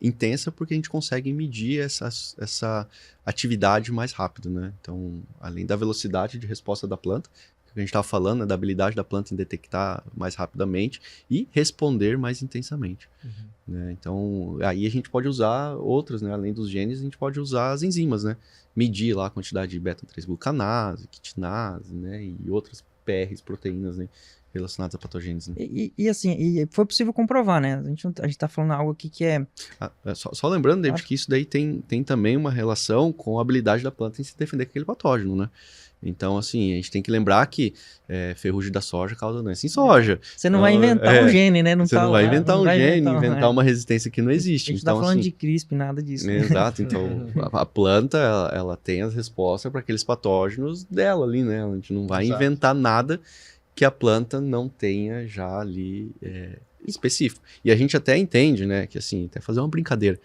intensa, porque a gente consegue medir essa atividade mais rápido, né? Então, além da velocidade de resposta da planta, que a gente estava falando, né, da habilidade da planta em detectar mais rapidamente e responder mais intensamente. Né? Então, aí a gente pode usar outras, né? Além dos genes, a gente pode usar as enzimas, né? Medir lá a quantidade de beta-3-glucanase, quitinase, né? E outras PRs, proteínas, né? Relacionadas a patogênese. Né? E assim, foi possível comprovar, né? A gente tá falando algo aqui que é... Só lembrando, David, que isso daí tem também uma relação com a habilidade da planta em se defender com aquele patógeno, né? Então, assim, a gente tem que lembrar que ferrugem da soja causa doença em soja. Você não vai inventar um gene, né? Você não vai inventar um gene, inventar uma resistência que não existe. A gente então, tá falando assim, de CRISP, nada disso. Exato, então a planta, ela tem as respostas para aqueles patógenos dela ali, né? A gente não vai inventar nada que a planta não tenha já ali específico. E a gente até entende, né, que assim, até fazer uma brincadeira,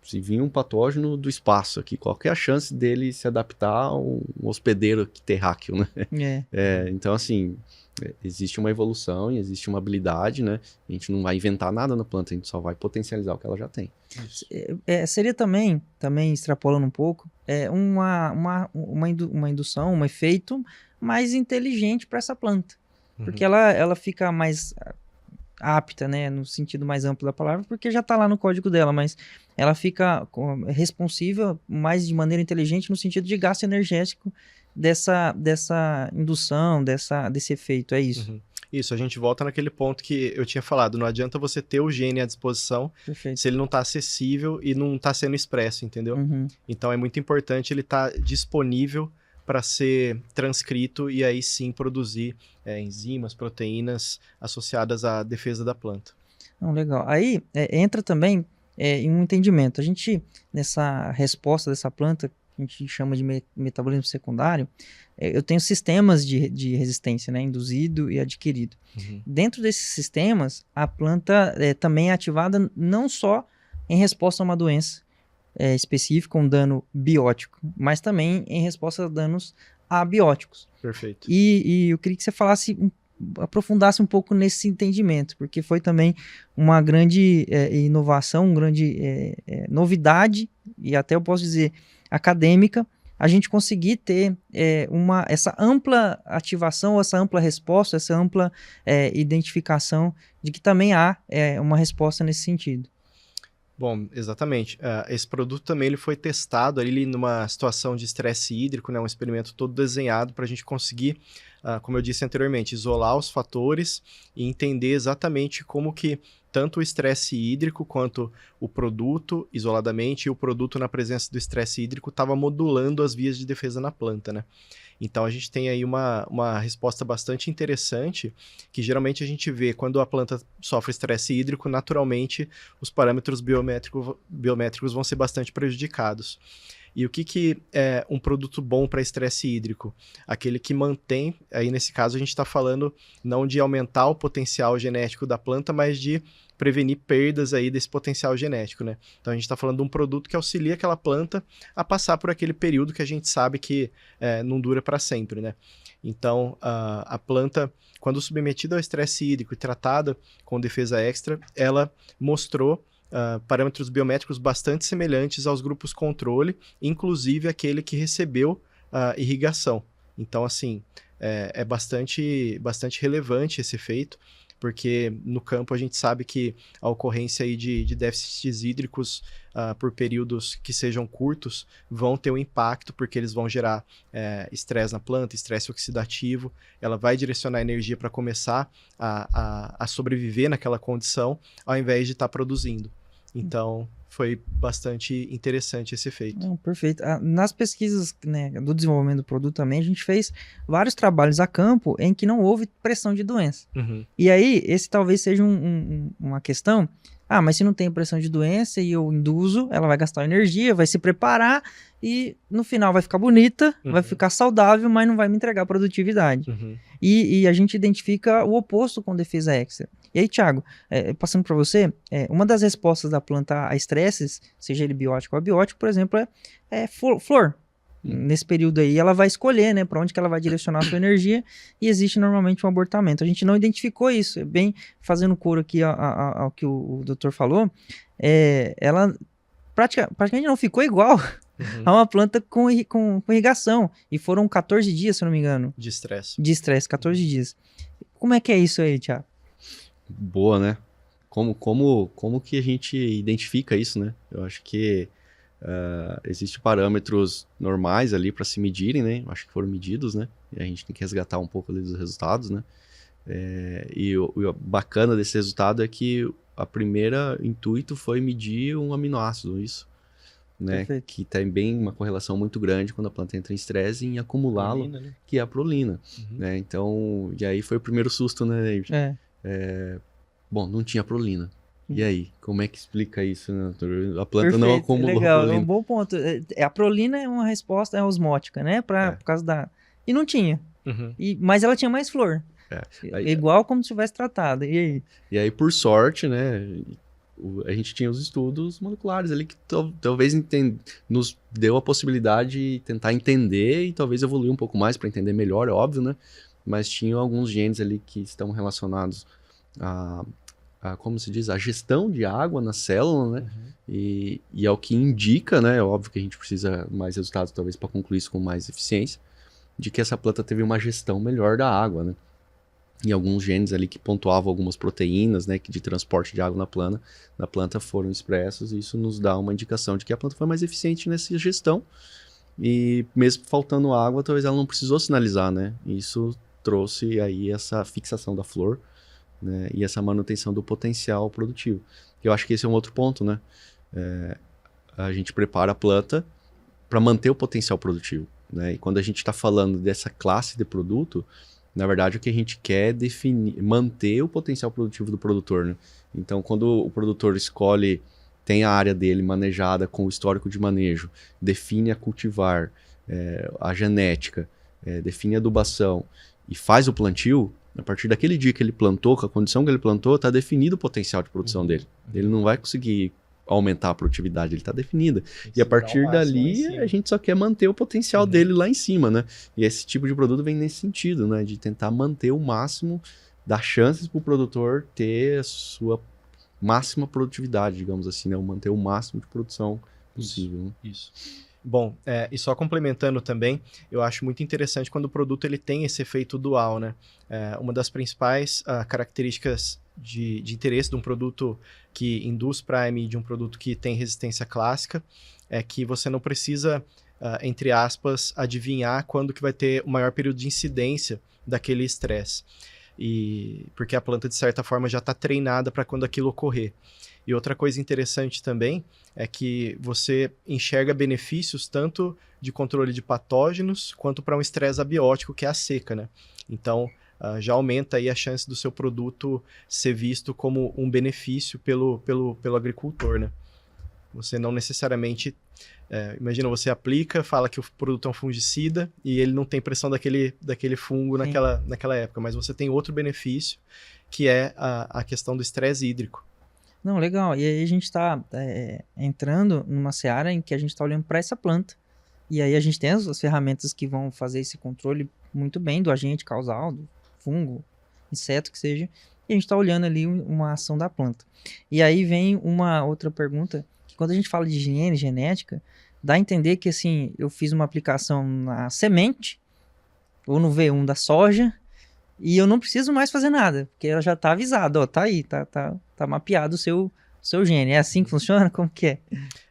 se vir um patógeno do espaço aqui, qual que é a chance dele se adaptar a um hospedeiro terráqueo, né? Então, assim, existe uma evolução e existe uma habilidade, né? A gente não vai inventar nada na planta, a gente só vai potencializar o que ela já tem. Seria também extrapolando um pouco, uma indução, um efeito mais inteligente para essa planta. Porque ela fica mais apta, né, no sentido mais amplo da palavra, porque já está lá no código dela, mas ela fica responsiva mais de maneira inteligente no sentido de gasto energético dessa indução, desse efeito, é isso. Isso, a gente volta naquele ponto que eu tinha falado, não adianta você ter o gene à disposição se ele não está acessível e não está sendo expresso, entendeu? Então é muito importante ele estar disponível para ser transcrito e aí sim produzir enzimas, proteínas associadas à defesa da planta. Não, legal. Aí entra também em um entendimento. A gente, nessa resposta dessa planta, que a gente chama de metabolismo secundário, eu tenho sistemas de resistência, né? Induzido e adquirido. Uhum. Dentro desses sistemas, a planta também é ativada não só em resposta a uma doença específica, um dano biótico, mas também em resposta a danos abióticos. Perfeito. E eu queria que você aprofundasse um pouco nesse entendimento, porque foi também uma grande inovação, uma grande novidade, e até eu posso dizer acadêmica, a gente conseguir ter essa ampla ativação, essa ampla resposta, essa ampla identificação de que também há uma resposta nesse sentido. Bom, exatamente. Esse produto também ele foi testado ali numa situação de estresse hídrico, né, um experimento todo desenhado para a gente conseguir, como eu disse anteriormente, isolar os fatores e entender exatamente como que tanto o estresse hídrico quanto o produto isoladamente e o produto na presença do estresse hídrico estava modulando as vias de defesa na planta, né? Então a gente tem aí uma resposta bastante interessante, que geralmente a gente vê quando a planta sofre estresse hídrico, naturalmente os parâmetros biométricos vão ser bastante prejudicados. E o que é um produto bom para estresse hídrico? Aquele que mantém, aí nesse caso a gente está falando não de aumentar o potencial genético da planta, mas de prevenir perdas aí desse potencial genético, né? Então a gente está falando de um produto que auxilia aquela planta a passar por aquele período que a gente sabe que não dura para sempre, né? Então a planta, quando submetida ao estresse hídrico e tratada com defesa extra, ela mostrou parâmetros biométricos bastante semelhantes aos grupos controle, inclusive aquele que recebeu irrigação. Então, assim, é bastante relevante esse efeito, porque no campo a gente sabe que a ocorrência aí de déficits hídricos por períodos que sejam curtos vão ter um impacto, porque eles vão gerar estresse na planta, estresse oxidativo, ela vai direcionar energia para começar a sobreviver naquela condição, ao invés de estar produzindo. Então, foi bastante interessante esse efeito. Não, perfeito. Nas pesquisas, né, do desenvolvimento do produto também, a gente fez vários trabalhos a campo em que não houve pressão de doença. Uhum. E aí, esse talvez seja uma questão. Mas se não tem pressão de doença e eu induzo, ela vai gastar energia, vai se preparar e no final vai ficar bonita, vai ficar saudável, mas não vai me entregar produtividade. Uhum. E a gente identifica o oposto com defesa extra. E aí, Thiago, passando para você, uma das respostas da planta a estresses, seja ele biótico ou abiótico, por exemplo, é flor. Nesse período aí, ela vai escolher, né, para onde que ela vai direcionar a sua energia, e existe normalmente um abortamento. A gente não identificou isso, bem fazendo coro aqui ao que o doutor falou, ela praticamente não ficou igual a uma planta com irrigação, e foram 14 dias, se eu não me engano. De estresse. De estresse, 14 dias. Como é que é isso aí, Thiago? Boa, né? Como que a gente identifica isso, né? Eu acho que existem parâmetros normais ali para se medirem, né? Acho que foram medidos, né? E a gente tem que resgatar um pouco ali dos resultados, né? E o bacana desse resultado é que a primeira intuito foi medir um aminoácido, isso, né? Perfeito. Que tem bem uma correlação muito grande quando a planta entra em estresse em acumulá-lo, Prolina, né? que é a prolina, né? Então, e aí foi o primeiro susto, né, David? Bom, não tinha prolina. E aí, como é que explica isso, né? A planta Perfeito, não acumulou legal, prolina. é um bom ponto. A prolina é uma resposta osmótica, né? Por causa da... E não tinha. Uhum. Mas ela tinha mais flor. Igual como se tivesse tratado. E aí? E aí, por sorte, né? A gente tinha os estudos moleculares ali que talvez nos deu a possibilidade de tentar entender e talvez evoluir um pouco mais para entender melhor, é óbvio, né? Mas tinham alguns genes ali que estão relacionados a como se diz, a gestão de água na célula, né? E é o que indica, né? É óbvio que a gente precisa mais resultados, talvez, para concluir isso com mais eficiência, de que essa planta teve uma gestão melhor da água, né? E alguns genes ali que pontuavam algumas proteínas, né? Que de transporte de água na planta foram expressos, e isso nos dá uma indicação de que a planta foi mais eficiente nessa gestão. E mesmo faltando água, talvez ela não precisou sinalizar, né? Isso trouxe aí essa fixação da flor, né, e essa manutenção do potencial produtivo. Eu acho que esse é um outro ponto, né? A gente prepara a planta para manter o potencial produtivo, né? E quando a gente está falando dessa classe de produto, Na verdade, o que a gente quer é manter o potencial produtivo do produtor, né? Então, quando o produtor escolhe, tem a área dele manejada com o histórico de manejo, define a cultivar, a genética, define a adubação e faz o plantio, a partir daquele dia que ele plantou, com a condição que ele plantou, está definido o potencial de produção dele. Ele não vai conseguir aumentar a produtividade, ele está definida. E a partir dali, a gente só quer manter o potencial dele lá em cima, né? E esse tipo de produto vem nesse sentido, né? De tentar manter o máximo, dar chances para o produtor ter a sua máxima produtividade, digamos assim, né? Manter o máximo de produção possível. Né? Isso. Bom, e só complementando também, eu acho muito interessante quando o produto ele tem esse efeito dual, né? Uma das principais características de interesse de um produto que induz Prime e de um produto que tem resistência clássica é que você não precisa, entre aspas, adivinhar quando que vai ter o maior período de incidência daquele estresse. Porque a planta, de certa forma, já está treinada para quando aquilo ocorrer. E outra coisa interessante também é que você enxerga benefícios tanto de controle de patógenos quanto para um estresse abiótico, que é a seca, né? Então, já aumenta aí a chance do seu produto ser visto como um benefício pelo agricultor, né? Você não necessariamente... imagina, você aplica, fala que o produto é um fungicida e ele não tem pressão daquele fungo naquela época, mas você tem outro benefício, que é a questão do estresse hídrico. Não, legal. E aí a gente está entrando numa seara em que a gente está olhando para essa planta. E aí a gente tem as ferramentas que vão fazer esse controle muito bem do agente causal, do fungo, inseto que seja. E a gente está olhando ali uma ação da planta. E aí vem uma outra pergunta, que quando a gente fala de higiene genética, dá a entender que assim, eu fiz uma aplicação na semente, ou no V1 da soja, e eu não preciso mais fazer nada, porque ela já está avisada, ó, tá aí, tá mapeado o seu gene. É assim que funciona? Como que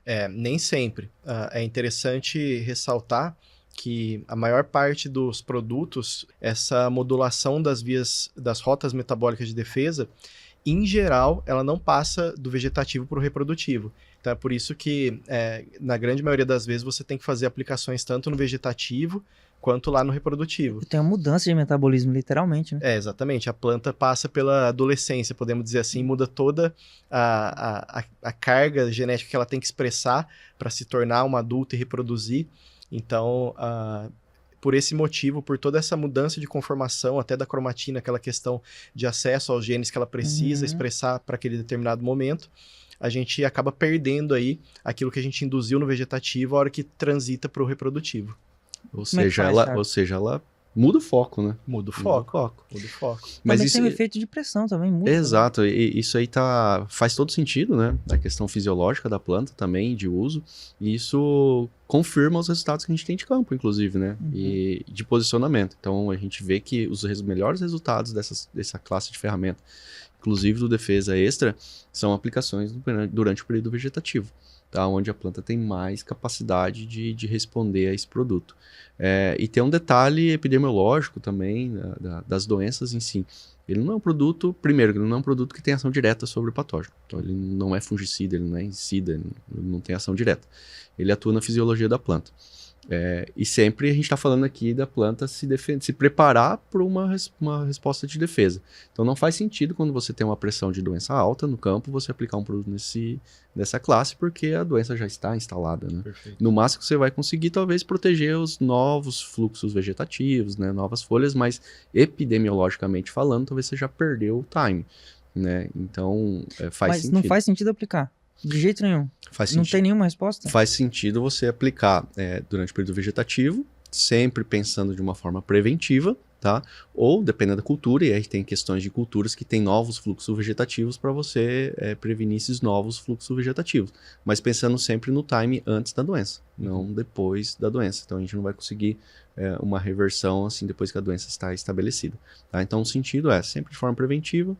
é? Nem sempre. É interessante ressaltar que a maior parte dos produtos, essa modulação das rotas metabólicas de defesa, em geral, ela não passa do vegetativo para o reprodutivo. Então é por isso que, na grande maioria das vezes, você tem que fazer aplicações tanto no vegetativo quanto lá no reprodutivo. Tem uma mudança de metabolismo, literalmente, né? Exatamente. A planta passa pela adolescência, podemos dizer assim, muda toda a carga genética que ela tem que expressar para se tornar uma adulta e reproduzir. Então, por esse motivo, por toda essa mudança de conformação, até da cromatina, aquela questão de acesso aos genes que ela precisa expressar para aquele determinado momento, a gente acaba perdendo aí aquilo que a gente induziu no vegetativo a hora que transita para o reprodutivo. Ou seja, ela muda o foco, né? Muda o foco. Mas também tem um efeito de pressão também, muda. Exato, e isso aí faz todo sentido, né? A questão fisiológica da planta também, de uso, e isso confirma os resultados que a gente tem de campo, inclusive, né? E de posicionamento. Então, a gente vê que os melhores resultados dessa classe de ferramenta, inclusive do defesa extra, são aplicações durante o período vegetativo. Tá, onde a planta tem mais capacidade de responder a esse produto. E tem um detalhe epidemiológico também das doenças em si. Ele não é um produto, primeiro, ele não é um produto que tem ação direta sobre o patógeno. Então ele não é fungicida, ele não é incida, ele não tem ação direta. Ele atua na fisiologia da planta. E sempre a gente está falando aqui da planta se preparar para uma resposta de defesa. Então não faz sentido quando você tem uma pressão de doença alta no campo, você aplicar um produto dessa classe, porque a doença já está instalada, né? No máximo que você vai conseguir talvez proteger os novos fluxos vegetativos, né? Novas folhas, mas epidemiologicamente falando, talvez você já perdeu o time, né? Então faz sentido. Mas não faz sentido aplicar. De jeito nenhum. Não tem nenhuma resposta? Faz sentido você aplicar durante o período vegetativo, sempre pensando de uma forma preventiva, tá? Ou, dependendo da cultura, e aí tem questões de culturas que tem novos fluxos vegetativos para você prevenir esses novos fluxos vegetativos. Mas pensando sempre no time antes da doença, não depois da doença. Então a gente não vai conseguir uma reversão assim depois que a doença está estabelecida. Tá? Então o sentido é sempre de forma preventiva,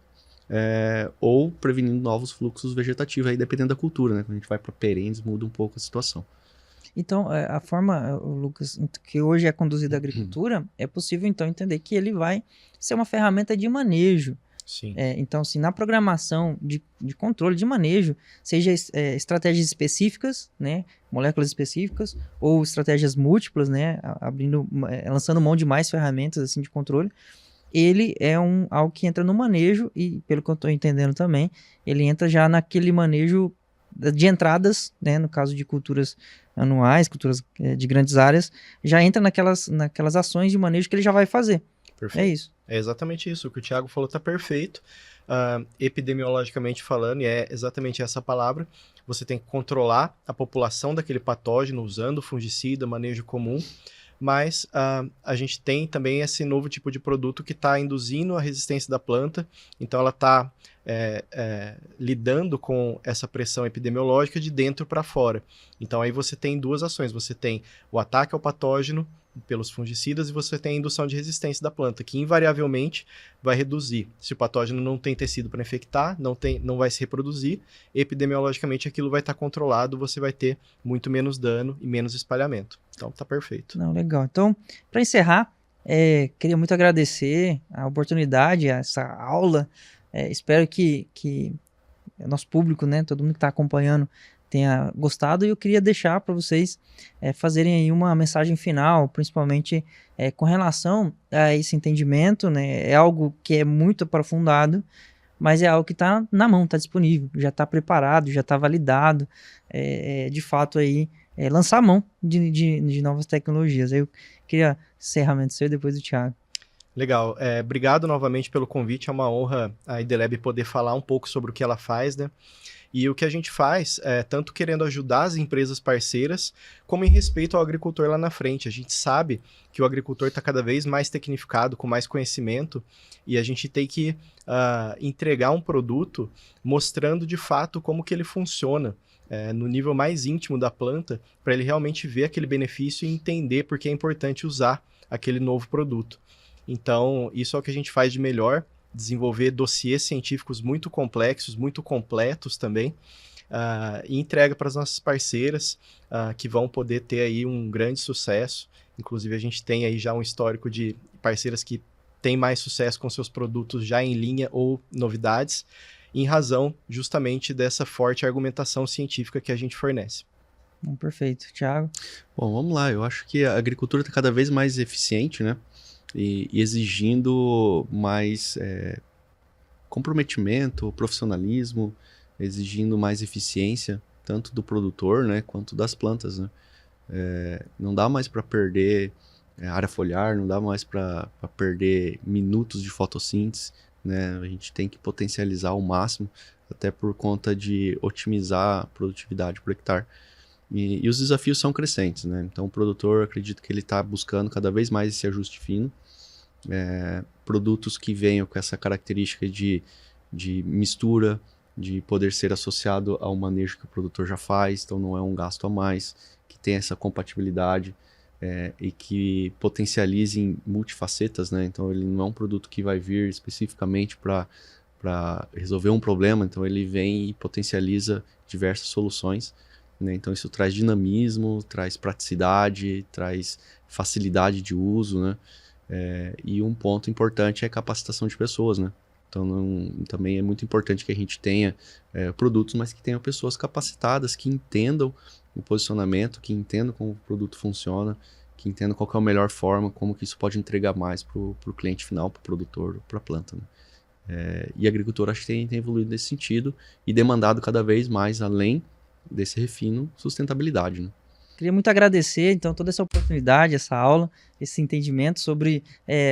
ou prevenindo novos fluxos vegetativos, aí dependendo da cultura, né? Quando a gente vai para perenes, muda um pouco a situação. Então, a forma, Lucas, que hoje é conduzida a agricultura, é possível, então, entender que ele vai ser uma ferramenta de manejo. Sim. Então, assim, na programação de controle de manejo, seja estratégias específicas, né, moléculas específicas, ou estratégias múltiplas, né, lançando mão de mais ferramentas assim, de controle, ele é algo que entra no manejo e, pelo que eu estou entendendo também, ele entra já naquele manejo de entradas, né, no caso de culturas anuais, culturas de grandes áreas, já entra naquelas ações de manejo que ele já vai fazer. Perfeito. É isso. É exatamente isso. O que o Thiago falou está perfeito. Epidemiologicamente falando, e é exatamente essa palavra, você tem que controlar a população daquele patógeno usando fungicida, manejo comum, mas a gente tem também esse novo tipo de produto que está induzindo a resistência da planta, então ela está lidando com essa pressão epidemiológica de dentro para fora. Então aí você tem duas ações, você tem o ataque ao patógeno pelos fungicidas e você tem a indução de resistência da planta, que invariavelmente vai reduzir. Se o patógeno não tem tecido para infectar, não vai se reproduzir, epidemiologicamente aquilo vai estar controlado, você vai ter muito menos dano e menos espalhamento. Então tá perfeito. Não, legal. Então, para encerrar, queria muito agradecer a oportunidade, essa aula. Espero que o nosso público, né, todo mundo que está acompanhando, tenha gostado, e eu queria deixar para vocês fazerem aí uma mensagem final, principalmente com relação a esse entendimento, né? É algo que é muito aprofundado, mas é algo que está na mão, está disponível, já está preparado, já está validado, de fato aí, lançar a mão de novas tecnologias. Eu queria encerramento seu e depois do Thiago. Legal, obrigado novamente pelo convite, é uma honra a IDLab poder falar um pouco sobre o que ela faz, né? E o que a gente faz, tanto querendo ajudar as empresas parceiras, como em respeito ao agricultor lá na frente. A gente sabe que o agricultor está cada vez mais tecnificado, com mais conhecimento, e a gente tem que entregar um produto mostrando de fato como que ele funciona, no nível mais íntimo da planta, para ele realmente ver aquele benefício e entender por que é importante usar aquele novo produto. Então, isso é o que a gente faz de melhor, desenvolver dossiês científicos muito complexos, muito completos também, e entrega para as nossas parceiras, que vão poder ter aí um grande sucesso. Inclusive, a gente tem aí já um histórico de parceiras que têm mais sucesso com seus produtos já em linha ou novidades, em razão justamente dessa forte argumentação científica que a gente fornece. Perfeito. Thiago? Bom, vamos lá. Eu acho que a agricultura está cada vez mais eficiente, né? E exigindo mais comprometimento, profissionalismo, exigindo mais eficiência, tanto do produtor, né, quanto das plantas, né? Não dá mais para perder área foliar, não dá mais para perder minutos de fotossíntese, né? A gente tem que potencializar ao máximo, até por conta de otimizar a produtividade por hectare. E os desafios são crescentes, né? Então o produtor, acredito que ele está buscando cada vez mais esse ajuste fino, produtos que venham com essa característica de mistura, de poder ser associado ao manejo que o produtor já faz, então não é um gasto a mais, que tem essa compatibilidade e que potencialize em multifacetas, né? Então ele não é um produto que vai vir especificamente para resolver um problema, então ele vem e potencializa diversas soluções, né? Então isso traz dinamismo, traz praticidade, traz facilidade de uso, né? E um ponto importante é a capacitação de pessoas, né? Então também é muito importante que a gente tenha produtos, mas que tenham pessoas capacitadas, que entendam o posicionamento, que entendam como o produto funciona, que entendam qual que é a melhor forma, como que isso pode entregar mais para o cliente final, para o produtor, para a planta, né? E a agricultura acho que tem evoluído nesse sentido e demandado cada vez mais, além desse refino, sustentabilidade, né? Queria muito agradecer, então, toda essa oportunidade, essa aula, esse entendimento sobre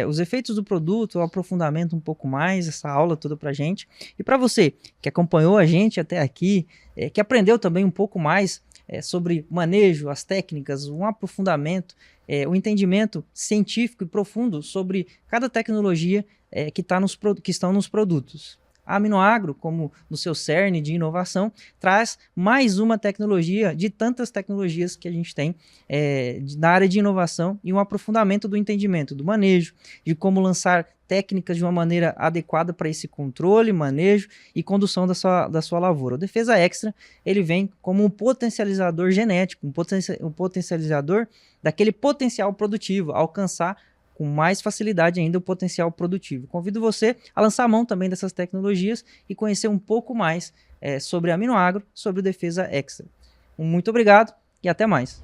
os efeitos do produto, o aprofundamento um pouco mais, essa aula toda pra gente. E para você que acompanhou a gente até aqui, que aprendeu também um pouco mais sobre manejo, as técnicas, um aprofundamento, o entendimento científico e profundo sobre cada tecnologia que estão nos produtos. A Aminoagro, como no seu cerne de inovação, traz mais uma tecnologia de tantas tecnologias que a gente tem na área de inovação e um aprofundamento do entendimento do manejo, de como lançar técnicas de uma maneira adequada para esse controle, manejo e condução da sua lavoura. O Defesa Extra, ele vem como um potencializador genético, um potencializador daquele potencial produtivo, alcançar com mais facilidade ainda o potencial produtivo. Convido você a lançar a mão também dessas tecnologias e conhecer um pouco mais sobre a Aminoagro, sobre o Defesa Extra. Muito obrigado e até mais.